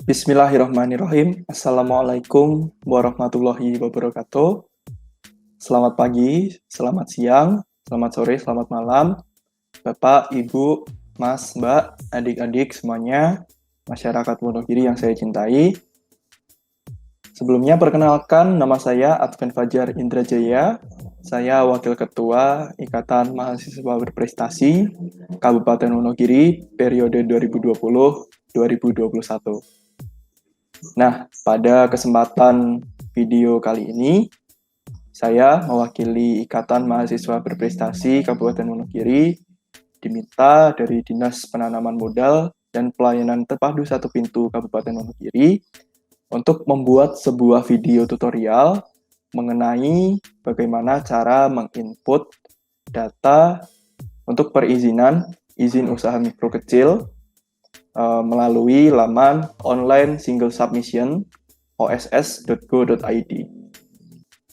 Bismillahirrahmanirrahim. Assalamualaikum warahmatullahi wabarakatuh. Selamat pagi, selamat siang, selamat sore, selamat malam. Bapak, Ibu, Mas, Mbak, adik-adik semuanya, masyarakat Wonogiri yang saya cintai. Sebelumnya perkenalkan, nama saya Adven Fajar Indrajaya. Saya Wakil Ketua Ikatan Mahasiswa Berprestasi Kabupaten Wonogiri periode 2020-2021. Nah, pada kesempatan video kali ini, saya mewakili Ikatan Mahasiswa Berprestasi Kabupaten Wonogiri diminta dari Dinas Penanaman Modal dan Pelayanan Terpadu Satu Pintu Kabupaten Wonogiri untuk membuat sebuah video tutorial mengenai bagaimana cara menginput data untuk perizinan izin usaha mikro kecil melalui laman online single submission oss.go.id.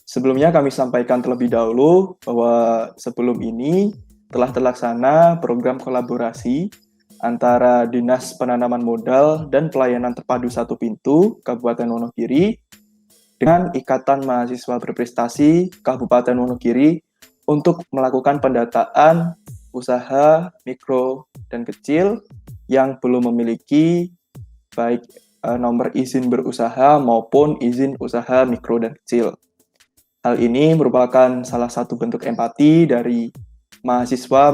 Sebelumnya kami sampaikan terlebih dahulu bahwa sebelum ini telah terlaksana program kolaborasi antara Dinas Penanaman Modal dan Pelayanan Terpadu Satu Pintu Kabupaten Wonogiri dengan Ikatan Mahasiswa Berprestasi Kabupaten Wonogiri untuk melakukan pendataan usaha mikro dan kecil yang belum memiliki baik nomor izin berusaha maupun izin usaha mikro dan kecil. Hal ini merupakan salah satu bentuk empati dari mahasiswa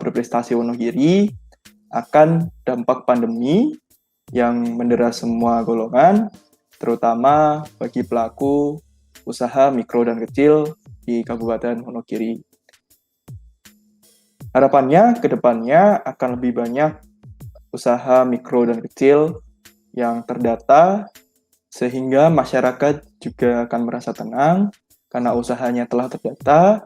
berprestasi Wonogiri akan dampak pandemi yang mendera semua golongan, terutama bagi pelaku usaha mikro dan kecil di Kabupaten Wonogiri. Harapannya ke depannya akan lebih banyak usaha mikro dan kecil yang terdata, sehingga masyarakat juga akan merasa tenang karena usahanya telah terdata.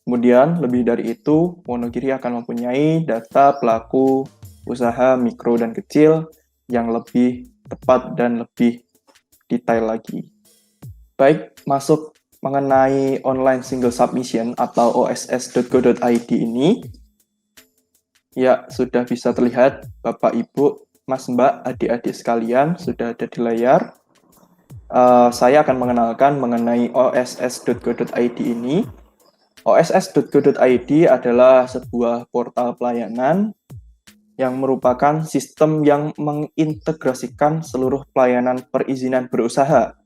Kemudian lebih dari itu, Wonogiri akan mempunyai data pelaku usaha mikro dan kecil yang lebih tepat dan lebih detail lagi. Baik, masuk mengenai online single submission atau oss.go.id ini, ya sudah bisa terlihat Bapak, Ibu, Mas, Mbak, adik-adik sekalian sudah ada di layar. Saya akan mengenalkan mengenai oss.go.id ini. oss.go.id adalah sebuah portal pelayanan yang merupakan sistem yang mengintegrasikan seluruh pelayanan perizinan berusaha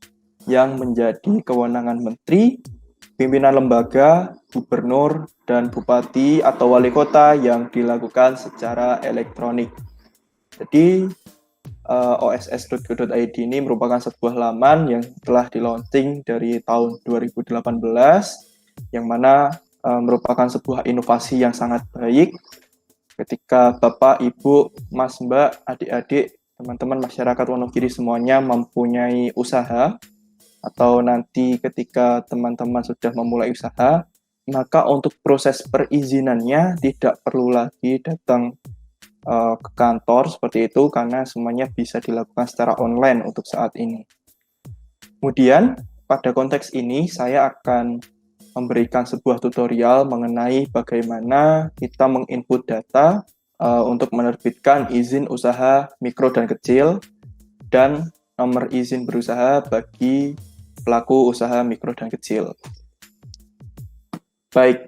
yang menjadi kewenangan menteri, pimpinan lembaga, gubernur, dan bupati atau wali kota yang dilakukan secara elektronik. Jadi, oss.go.id ini merupakan sebuah laman yang telah di-launching dari tahun 2018, yang mana merupakan sebuah inovasi yang sangat baik ketika Bapak, Ibu, Mas, Mbak, adik-adik, teman-teman masyarakat Wonogiri semuanya mempunyai usaha, atau nanti ketika teman-teman sudah memulai usaha, maka untuk proses perizinannya tidak perlu lagi datang ke kantor seperti itu karena semuanya bisa dilakukan secara online untuk saat ini. Kemudian pada konteks ini saya akan memberikan sebuah tutorial mengenai bagaimana kita menginput data untuk menerbitkan izin usaha mikro dan kecil dan nomor izin berusaha bagi pelaku usaha mikro dan kecil. Baik,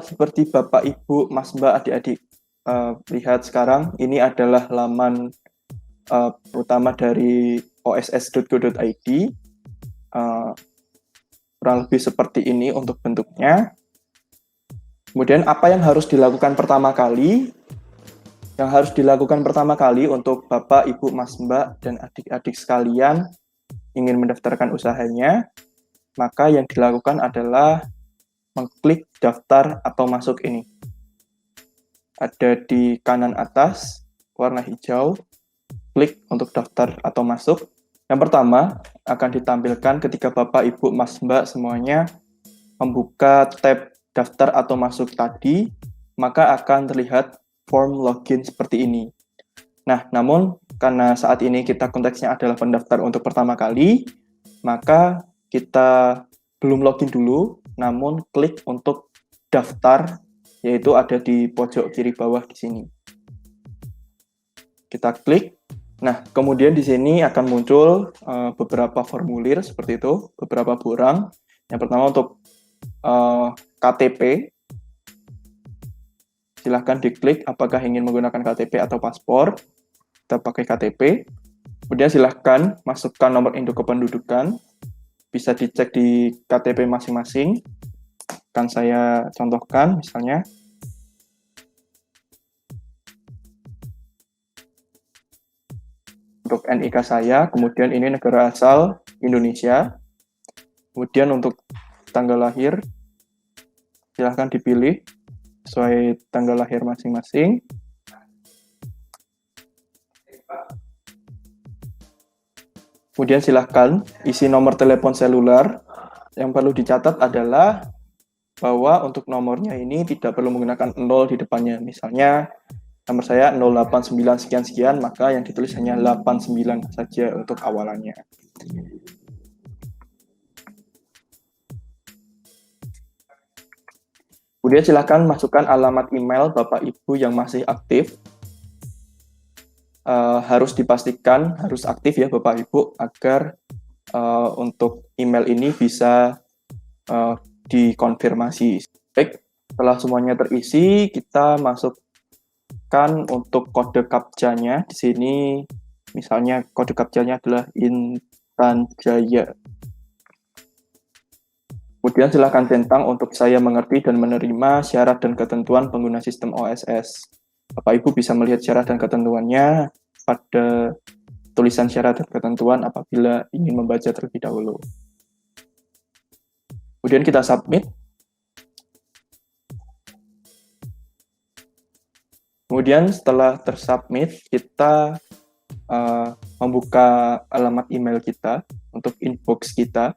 seperti Bapak, Ibu, Mas, Mbak, adik-adik lihat sekarang, ini adalah laman utama dari oss.go.id. Kurang lebih seperti ini untuk bentuknya. Kemudian apa yang harus dilakukan pertama kali? Yang harus dilakukan pertama kali untuk Bapak, Ibu, Mas, Mbak, dan adik-adik sekalian ingin mendaftarkan usahanya, maka yang dilakukan adalah mengklik daftar atau masuk ini. Ada di kanan atas, warna hijau, klik untuk daftar atau masuk. Yang pertama, akan ditampilkan ketika Bapak, Ibu, Mas, Mbak semuanya membuka tab daftar atau masuk tadi, maka akan terlihat form login seperti ini. Nah, namun karena saat ini kita konteksnya adalah pendaftar untuk pertama kali, maka kita belum login dulu, namun klik untuk daftar, yaitu ada di pojok kiri bawah di sini. Kita klik. Nah, kemudian di sini akan muncul beberapa formulir seperti itu, beberapa borang. Yang pertama untuk KTP, silahkan diklik apakah ingin menggunakan KTP atau paspor. Kita pakai KTP. Kemudian silahkan masukkan nomor induk kependudukan. Bisa dicek di KTP masing-masing. Akan saya contohkan misalnya. Untuk NIK saya, kemudian ini negara asal Indonesia. Kemudian untuk tanggal lahir, silahkan dipilih sesuai tanggal lahir masing-masing. Kemudian silahkan isi nomor telepon seluler. Yang perlu dicatat adalah bahwa untuk nomornya ini tidak perlu menggunakan 0 di depannya. Misalnya nomor saya 089 sekian-sekian, maka yang ditulis hanya 89 saja untuk awalannya. Kemudian silakan masukkan alamat email Bapak Ibu yang masih aktif. Harus dipastikan harus aktif ya Bapak Ibu agar untuk email ini bisa dikonfirmasi. Baik, setelah semuanya terisi, kita masukkan untuk kode captcha-nya. Di sini misalnya kode captcha-nya adalah Intan Jaya. Kemudian silakan centang untuk saya mengerti dan menerima syarat dan ketentuan pengguna sistem OSS. Bapak Ibu bisa melihat syarat dan ketentuannya pada tulisan syarat dan ketentuan apabila ingin membaca terlebih dahulu. Kemudian kita submit. Kemudian setelah tersubmit, kita membuka alamat email kita untuk inbox kita.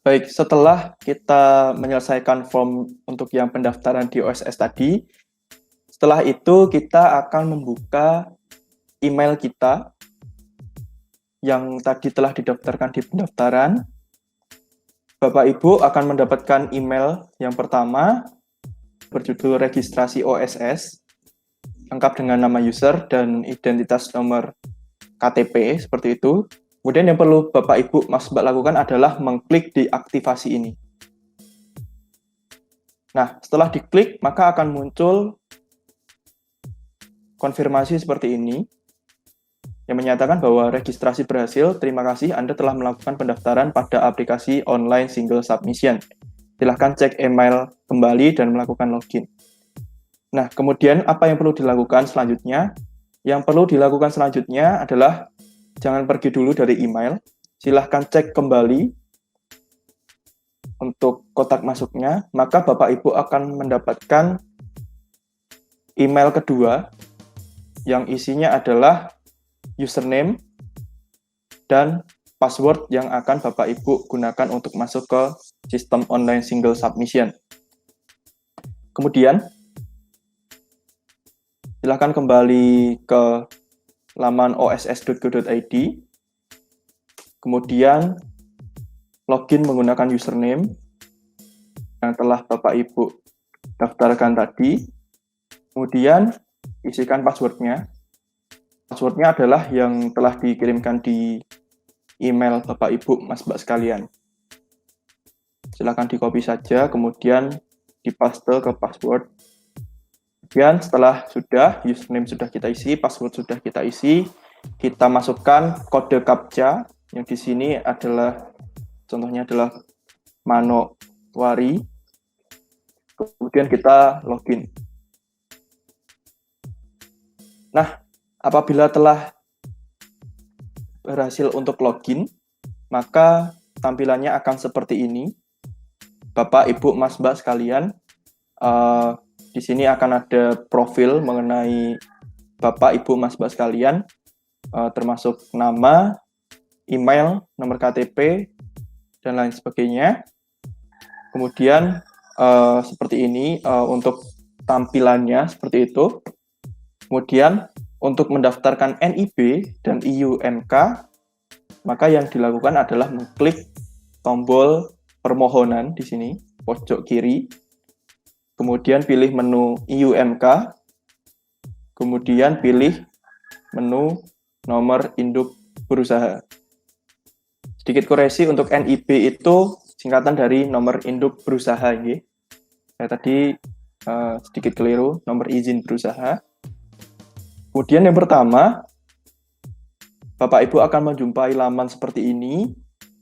Baik, setelah kita menyelesaikan form untuk yang pendaftaran di OSS tadi, setelah itu kita akan membuka email kita yang tadi telah didaftarkan di pendaftaran. Bapak Ibu akan mendapatkan email yang pertama berjudul registrasi OSS, lengkap dengan nama user dan identitas nomor KTP, seperti itu. Kemudian yang perlu Bapak Ibu Mas Mbak lakukan adalah mengklik di aktivasi ini. Nah, setelah diklik, maka akan muncul konfirmasi seperti ini, yang menyatakan bahwa registrasi berhasil, terima kasih Anda telah melakukan pendaftaran pada aplikasi online single submission. Silahkan cek email kembali dan melakukan login. Nah, kemudian apa yang perlu dilakukan selanjutnya? Yang perlu dilakukan selanjutnya adalah jangan pergi dulu dari email, silahkan cek kembali untuk kotak masuknya, maka Bapak Ibu akan mendapatkan email kedua yang isinya adalah username dan password yang akan Bapak Ibu gunakan untuk masuk ke sistem online single submission. Kemudian, silahkan kembali ke laman oss.go.id, kemudian login menggunakan username yang telah Bapak Ibu daftarkan tadi, kemudian isikan passwordnya. Passwordnya adalah yang telah dikirimkan di email Bapak Ibu Mas Mbak sekalian. Silakan di-copy saja, kemudian dipaste ke password. Kemudian setelah username sudah kita isi, password sudah kita isi, kita masukkan kode captcha yang di sini adalah contohnya adalah Manowari. Kemudian kita login. Nah, apabila telah berhasil untuk login, maka tampilannya akan seperti ini. Bapak, Ibu, Mas, Mbak sekalian, di sini akan ada profil mengenai Bapak, Ibu, Mas, Mbak sekalian, termasuk nama, email, nomor KTP, dan lain sebagainya. Kemudian seperti ini untuk tampilannya seperti itu. Kemudian untuk mendaftarkan NIB dan IUMK, maka yang dilakukan adalah mengklik tombol permohonan di sini, pojok kiri. Kemudian pilih menu IUMK, kemudian pilih menu nomor induk berusaha. Sedikit koreksi, untuk NIB itu singkatan dari nomor induk berusaha. Ini. Saya tadi sedikit keliru, nomor izin berusaha. Kemudian yang pertama, Bapak Ibu akan menjumpai laman seperti ini,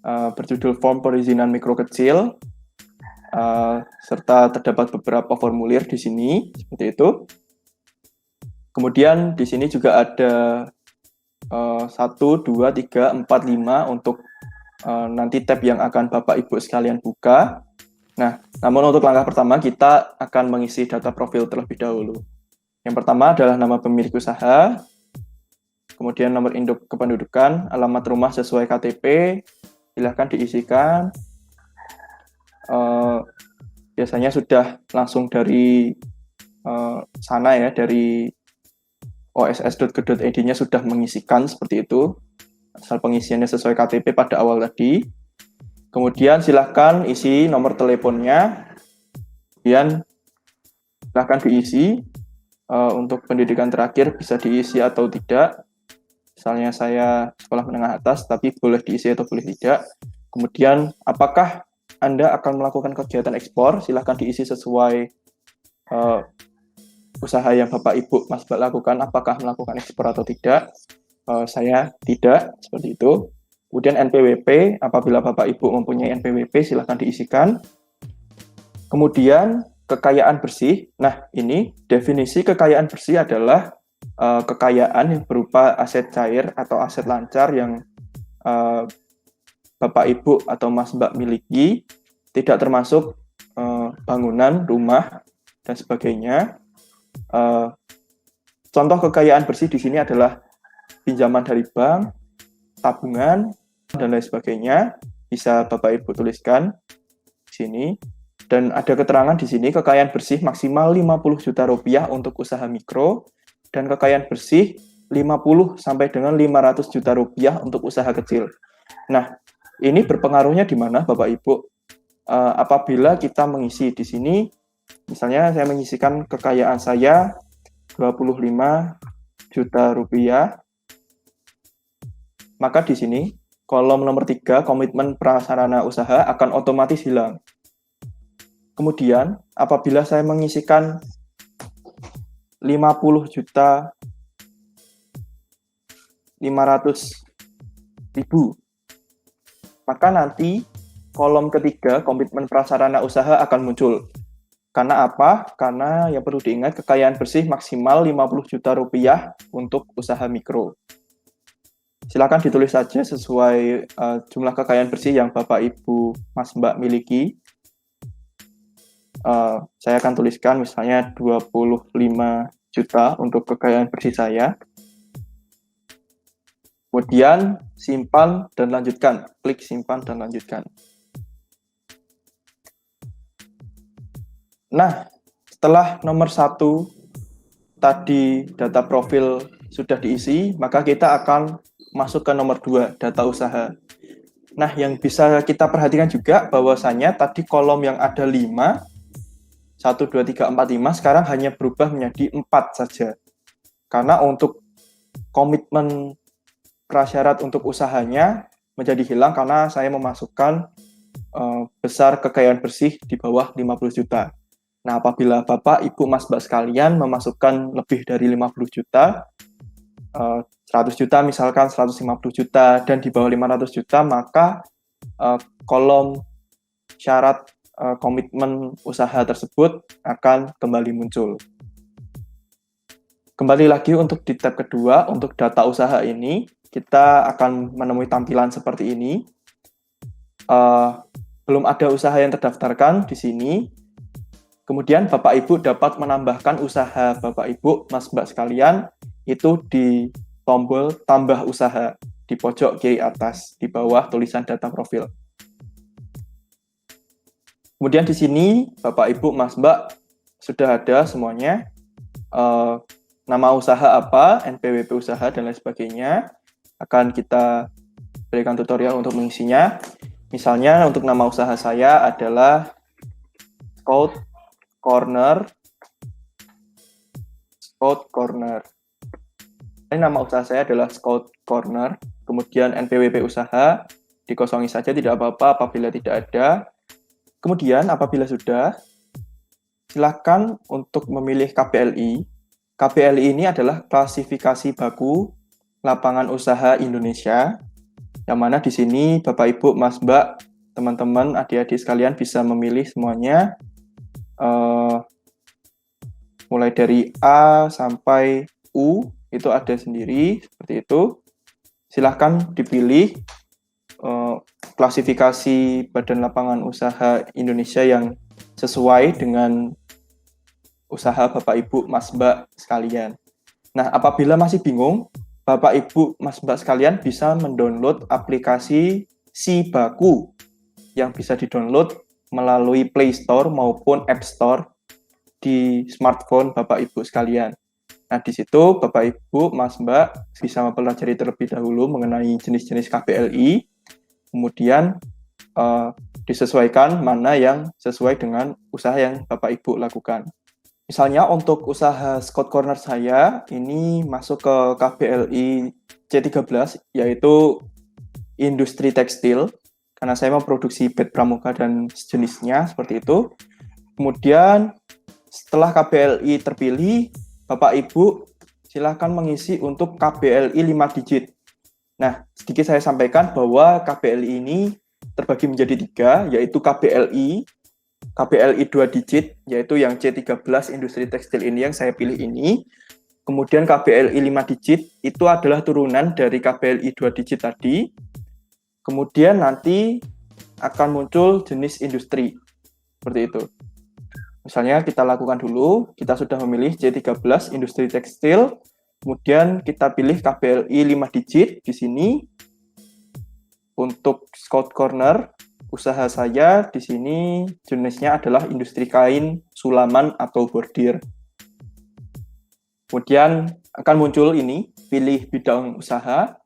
berjudul form perizinan mikro kecil, serta terdapat beberapa formulir di sini, seperti itu. Kemudian di sini juga ada 1, 2, 3, 4, 5 untuk nanti tab yang akan Bapak Ibu sekalian buka. Nah, namun untuk langkah pertama kita akan mengisi data profil terlebih dahulu. Yang pertama adalah nama pemilik usaha, kemudian nomor induk kependudukan, alamat rumah sesuai KTP, silahkan diisikan. Biasanya sudah langsung dari sana ya, dari oss.go.id-nya sudah mengisikan seperti itu. Asal pengisiannya sesuai KTP pada awal tadi. Kemudian silahkan isi nomor teleponnya. Kemudian silahkan diisi. Untuk pendidikan terakhir bisa diisi atau tidak. Misalnya saya sekolah menengah atas, tapi boleh diisi atau boleh tidak. Kemudian apakah Anda akan melakukan kegiatan ekspor? Silahkan diisi sesuai usaha yang Bapak Ibu Mas Mbak lakukan, apakah melakukan ekspor atau tidak. Saya tidak, seperti itu. Kemudian NPWP, apabila Bapak Ibu mempunyai NPWP, silahkan diisikan. Kemudian kekayaan bersih. Nah, ini definisi kekayaan bersih adalah kekayaan yang berupa aset cair atau aset lancar yang Bapak Ibu atau Mas Mbak miliki, tidak termasuk bangunan, rumah, dan sebagainya. Contoh kekayaan bersih di sini adalah pinjaman dari bank, tabungan, dan lain sebagainya. Bisa Bapak Ibu tuliskan di sini. Dan ada keterangan di sini, kekayaan bersih maksimal 50 juta rupiah untuk usaha mikro, dan kekayaan bersih 50 sampai dengan 500 juta rupiah untuk usaha kecil. Nah, ini berpengaruhnya di mana Bapak Ibu? Apabila kita mengisi di sini, misalnya saya mengisikan kekayaan saya 25 juta rupiah, maka di sini kolom nomor 3, komitmen prasarana usaha akan otomatis hilang. Kemudian, apabila saya mengisikan 50 juta 500.000, maka nanti kolom ketiga, komitmen prasarana usaha akan muncul. Karena apa? Karena yang perlu diingat, kekayaan bersih maksimal 50 juta rupiah untuk usaha mikro. Silakan ditulis saja sesuai jumlah kekayaan bersih yang Bapak Ibu Mas Mbak miliki. Saya akan tuliskan misalnya 25 juta untuk kekayaan bersih saya. Kemudian simpan dan lanjutkan. Klik simpan dan lanjutkan. Nah, setelah nomor 1 tadi data profil sudah diisi, maka kita akan masuk ke nomor 2, data usaha. Nah, yang bisa kita perhatikan juga bahwasanya tadi kolom yang ada 5, 1, 2, 3, 4, 5, sekarang hanya berubah menjadi 4 saja. Karena untuk komitmen prasyarat untuk usahanya menjadi hilang karena saya memasukkan besar kekayaan bersih di bawah 50 juta. Nah, apabila Bapak, Ibu, Mas, Mbak sekalian memasukkan lebih dari 50 juta, 100 juta misalkan 150 juta dan di bawah 500 juta, maka kolom syarat komitmen usaha tersebut akan kembali muncul. Kembali lagi untuk di tab kedua, untuk data usaha ini, kita akan menemui tampilan seperti ini. Belum ada usaha yang terdaftarkan di sini. Kemudian Bapak Ibu dapat menambahkan usaha Bapak Ibu, Mas Mbak sekalian, itu di tombol tambah usaha di pojok kiri atas, di bawah tulisan data profil. Kemudian di sini Bapak Ibu Mas Mbak sudah ada semuanya, nama usaha apa, NPWP usaha dan lain sebagainya. Akan kita berikan tutorial untuk mengisinya. Misalnya untuk nama usaha saya adalah Scout Corner. Ini nama usaha saya adalah Scout Corner, kemudian NPWP usaha, dikosongi saja tidak apa-apa apabila tidak ada. Kemudian apabila sudah, silakan untuk memilih KPLI. KPLI ini adalah klasifikasi baku lapangan usaha Indonesia, yang mana di sini Bapak Ibu, Mas Mbak, teman-teman, adik-adik sekalian bisa memilih semuanya, mulai dari A sampai U, itu ada sendiri, seperti itu. Silahkan dipilih klasifikasi Badan Lapangan Usaha Indonesia yang sesuai dengan usaha Bapak Ibu Mas Mbak sekalian. Nah, apabila masih bingung, Bapak Ibu Mas Mbak sekalian bisa mendownload aplikasi SiBaku yang bisa didownload melalui Play Store maupun App Store di smartphone Bapak Ibu sekalian. Nah, di situ Bapak Ibu, Mas Mbak bisa mempelajari terlebih dahulu mengenai jenis-jenis KPLI, kemudian disesuaikan mana yang sesuai dengan usaha yang Bapak Ibu lakukan. Misalnya untuk usaha Scout Corner saya, ini masuk ke KPLI C13, yaitu industri tekstil, karena saya memproduksi bed pramuka dan sejenisnya, seperti itu. Kemudian setelah KPLI terpilih, Bapak Ibu silahkan mengisi untuk KPLI 5 digit. Nah, sedikit saya sampaikan bahwa KPLI ini terbagi menjadi 3, yaitu KPLI 2 digit, yaitu yang C13 industri tekstil ini yang saya pilih ini. Kemudian KPLI 5 digit, itu adalah turunan dari KPLI 2 digit tadi. Kemudian nanti akan muncul jenis industri, seperti itu. Misalnya kita lakukan dulu, kita sudah memilih C13 industri tekstil, kemudian kita pilih KPLI 5 digit di sini. Untuk Scout Corner, usaha saya di sini jenisnya adalah industri kain, sulaman atau bordir. Kemudian akan muncul ini, pilih bidang usaha.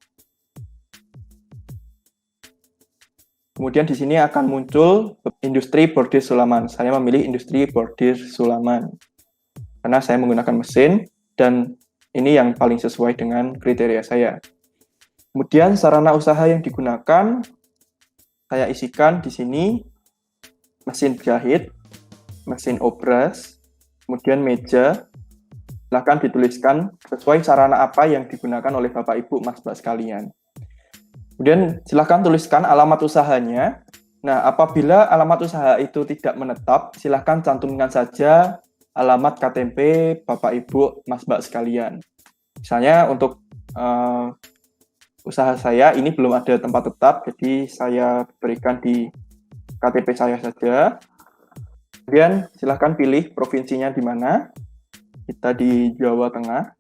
Kemudian di sini akan muncul industri bordir sulaman. Saya memilih industri bordir sulaman karena saya menggunakan mesin dan ini yang paling sesuai dengan kriteria saya. Kemudian sarana usaha yang digunakan saya isikan di sini mesin jahit, mesin obras, kemudian meja. Silakan dituliskan sesuai sarana apa yang digunakan oleh Bapak Ibu Mas Mbak sekalian. Kemudian silakan tuliskan alamat usahanya. Nah, apabila alamat usaha itu tidak menetap, silakan cantumkan saja alamat KTP Bapak Ibu Mas Mbak sekalian. Misalnya untuk usaha saya ini belum ada tempat tetap, jadi saya berikan di KTP saya saja. Kemudian silakan pilih provinsinya di mana. Kita di Jawa Tengah.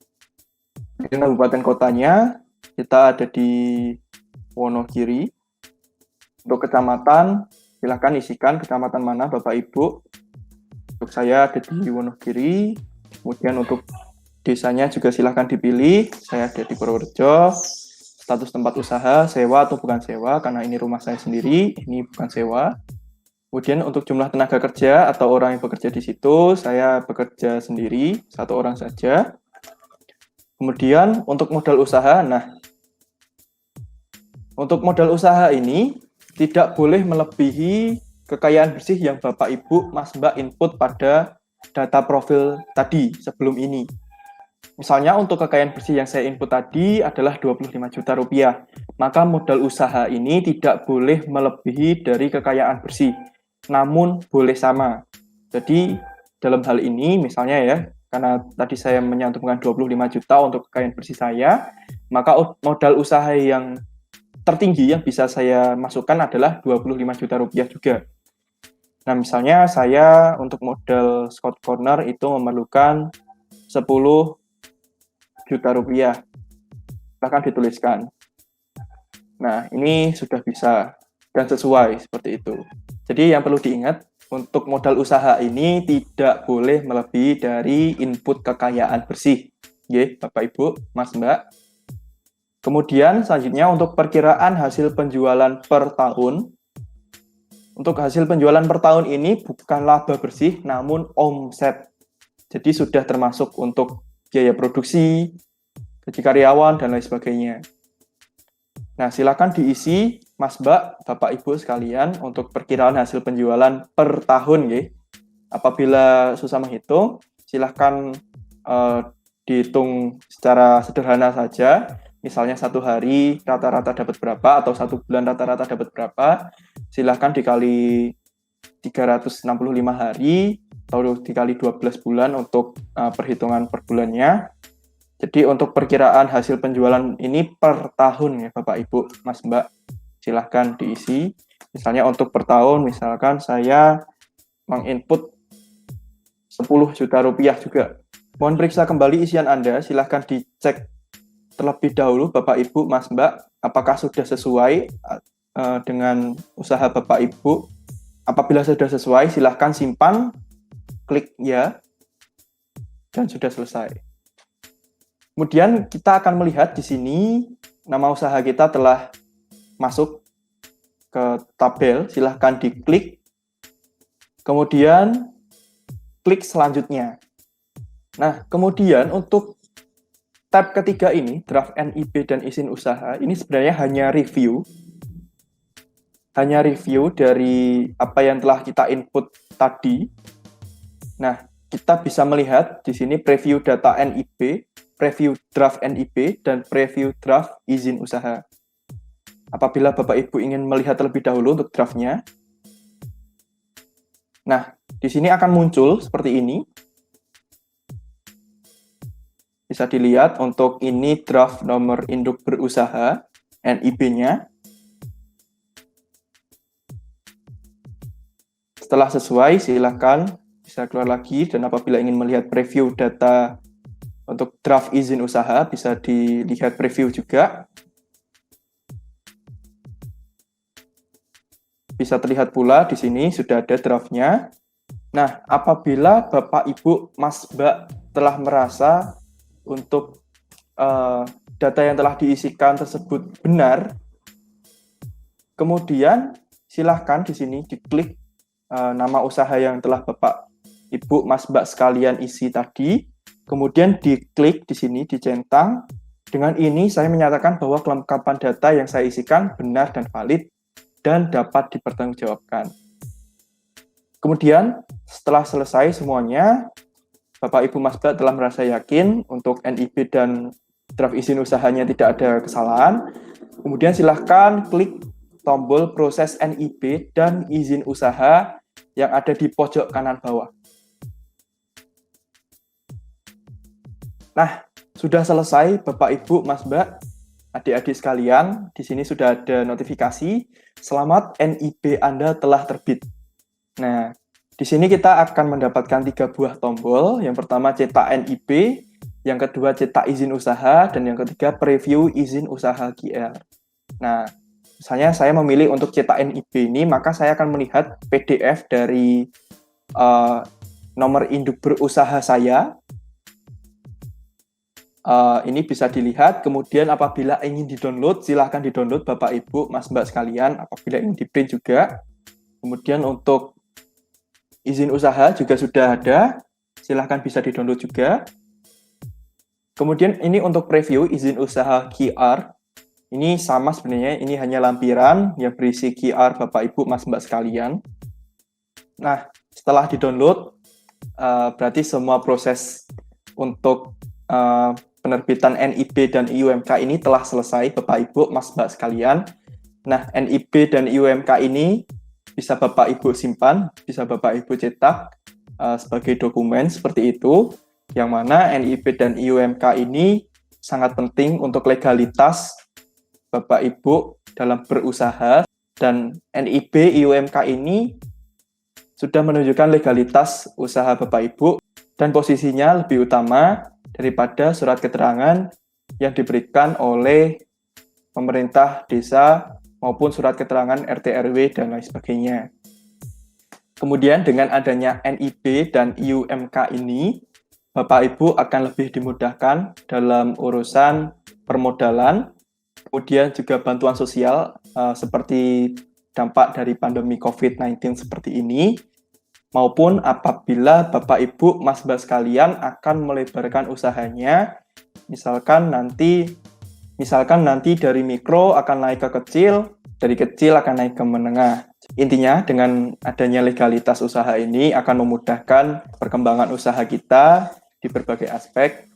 Di kabupaten kotanya kita ada di Wonogiri. Untuk kecamatan, silakan isikan kecamatan mana Bapak Ibu. Untuk saya ada di Wonogiri. Kemudian untuk desanya juga silakan dipilih. Saya ada di Purworejo. Status tempat usaha, sewa atau bukan sewa, karena ini rumah saya sendiri, ini bukan sewa. Kemudian untuk jumlah tenaga kerja atau orang yang bekerja di situ, saya bekerja sendiri, 1 orang saja. Kemudian untuk modal usaha, nah, untuk modal usaha ini tidak boleh melebihi kekayaan bersih yang Bapak Ibu Mas Mbak input pada data profil tadi sebelum ini. Misalnya untuk kekayaan bersih yang saya input tadi adalah 25 juta rupiah, maka modal usaha ini tidak boleh melebihi dari kekayaan bersih, namun boleh sama. Jadi dalam hal ini misalnya ya, karena tadi saya menyantumkan 25 juta untuk kekayaan bersih saya, maka modal usaha yang tertinggi yang bisa saya masukkan adalah 25 juta rupiah juga. Nah, misalnya saya untuk modal Scout Corner itu memerlukan 10 juta rupiah. Silahkan dituliskan. Nah, ini sudah bisa dan sesuai seperti itu. Jadi yang perlu diingat, untuk modal usaha ini tidak boleh melebihi dari input kekayaan bersih. Oke, Bapak Ibu, Mas Mbak. Kemudian selanjutnya untuk perkiraan hasil penjualan per tahun. Untuk hasil penjualan per tahun ini bukan laba bersih, namun omset. Jadi sudah termasuk untuk biaya produksi, gaji karyawan, dan lain sebagainya. Nah, silakan diisi, Mas Mbak, Bapak Ibu sekalian, untuk perkiraan hasil penjualan per tahun, ya. Apabila susah menghitung, silakan dihitung secara sederhana saja. Misalnya 1 hari rata-rata dapat berapa, atau 1 bulan rata-rata dapat berapa. Silakan dikali 365 hari, atau dikali 12 bulan untuk perhitungan per bulannya. Jadi untuk perkiraan hasil penjualan ini per tahun, ya Bapak Ibu, Mas Mbak, silahkan diisi. Misalnya untuk per tahun, misalkan saya menginput 10 juta rupiah juga. Mohon periksa kembali isian Anda, silahkan dicek terlebih dahulu Bapak Ibu, Mas Mbak, apakah sudah sesuai dengan usaha Bapak Ibu. Apabila sudah sesuai, silahkan simpan, klik ya, dan sudah selesai. Kemudian kita akan melihat di sini nama usaha kita telah masuk ke tabel, silahkan diklik. Kemudian klik selanjutnya. Nah, kemudian untuk tab ketiga ini, draft NIP dan izin usaha, ini sebenarnya hanya review. Hanya review dari apa yang telah kita input tadi. Nah, kita bisa melihat di sini preview data NIP, preview draft NIP, dan preview draft izin usaha. Apabila Bapak Ibu ingin melihat terlebih dahulu untuk draftnya, nah, di sini akan muncul seperti ini. Bisa dilihat untuk ini draft nomor induk berusaha, NIP-nya. Setelah sesuai, silakan bisa keluar lagi, dan apabila ingin melihat preview data untuk draft izin usaha, bisa dilihat preview juga. Bisa terlihat pula di sini sudah ada draftnya. Nah, apabila Bapak, Ibu, Mas, Mbak telah merasa untuk data yang telah diisikan tersebut benar, kemudian silahkan di sini diklik nama usaha yang telah Bapak, Ibu, Mas, Mbak sekalian isi tadi. Kemudian diklik di sini, dicentang. Dengan ini saya menyatakan bahwa kelengkapan data yang saya isikan benar dan valid dan dapat dipertanggungjawabkan. Kemudian setelah selesai semuanya, Bapak, Ibu, Mas, Mbak telah merasa yakin untuk NIP dan draft izin usahanya tidak ada kesalahan. Kemudian silahkan klik tombol proses NIP dan izin usaha yang ada di pojok kanan bawah. Nah, sudah selesai Bapak, Ibu, Mas, Mbak, adik-adik sekalian. Di sini sudah ada notifikasi, selamat NIP Anda telah terbit. Nah, di sini kita akan mendapatkan 3 buah tombol. Yang pertama cetak NIP, yang kedua cetak izin usaha, dan yang ketiga preview izin usaha QR. Nah, misalnya saya memilih untuk cetak NIP ini, maka saya akan melihat PDF dari nomor induk berusaha saya. Ini bisa dilihat. Kemudian apabila ingin di-download, silahkan di-download Bapak, Ibu, Mas, Mbak sekalian. Apabila ingin di-print juga. Kemudian untuk izin usaha juga sudah ada, silahkan bisa di-download juga. Kemudian ini untuk preview izin usaha QR, ini sama sebenarnya, ini hanya lampiran yang berisi QR Bapak, Ibu, Mas, Mbak sekalian. Nah, setelah di-download, berarti semua proses untuk penerbitan NIP dan IUMK ini telah selesai Bapak, Ibu, Mas, Mbak sekalian. Nah, NIP dan IUMK ini bisa Bapak, Ibu simpan, bisa Bapak, Ibu cetak sebagai dokumen seperti itu, yang mana NIP dan IUMK ini sangat penting untuk legalitas Bapak, Ibu dalam berusaha, dan NIP IUMK ini sudah menunjukkan legalitas usaha Bapak, Ibu, dan posisinya lebih utama daripada surat keterangan yang diberikan oleh pemerintah desa maupun surat keterangan RT RW dan lain sebagainya. Kemudian dengan adanya NIP dan IUMK ini, Bapak, Ibu akan lebih dimudahkan dalam urusan permodalan, kemudian juga bantuan sosial seperti dampak dari pandemi COVID-19 seperti ini, maupun apabila Bapak, Ibu, Mas, Mbak sekalian akan melebarkan usahanya, Misalkan nanti dari mikro akan naik ke kecil, dari kecil akan naik ke menengah. Intinya dengan adanya legalitas usaha ini akan memudahkan perkembangan usaha kita di berbagai aspek,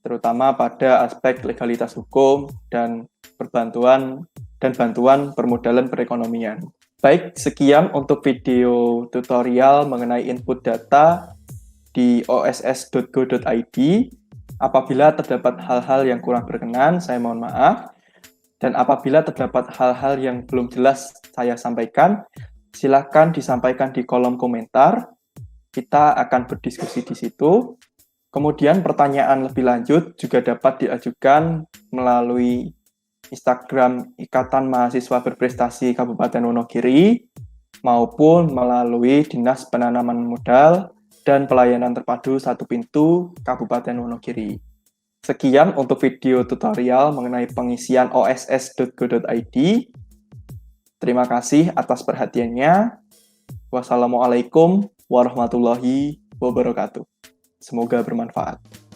terutama pada aspek legalitas hukum dan bantuan permodalan perekonomian. Baik, sekian untuk video tutorial mengenai input data di oss.go.id. Apabila terdapat hal-hal yang kurang berkenan, saya mohon maaf. Dan apabila terdapat hal-hal yang belum jelas saya sampaikan, silakan disampaikan di kolom komentar. Kita akan berdiskusi di situ. Kemudian pertanyaan lebih lanjut juga dapat diajukan melalui Instagram Ikatan Mahasiswa Berprestasi Kabupaten Wonogiri maupun melalui Dinas Penanaman Modal dan Pelayanan Terpadu Satu Pintu Kabupaten Wonogiri. Sekian untuk video tutorial mengenai pengisian oss.go.id. Terima kasih atas perhatiannya. Wassalamualaikum warahmatullahi wabarakatuh. Semoga bermanfaat.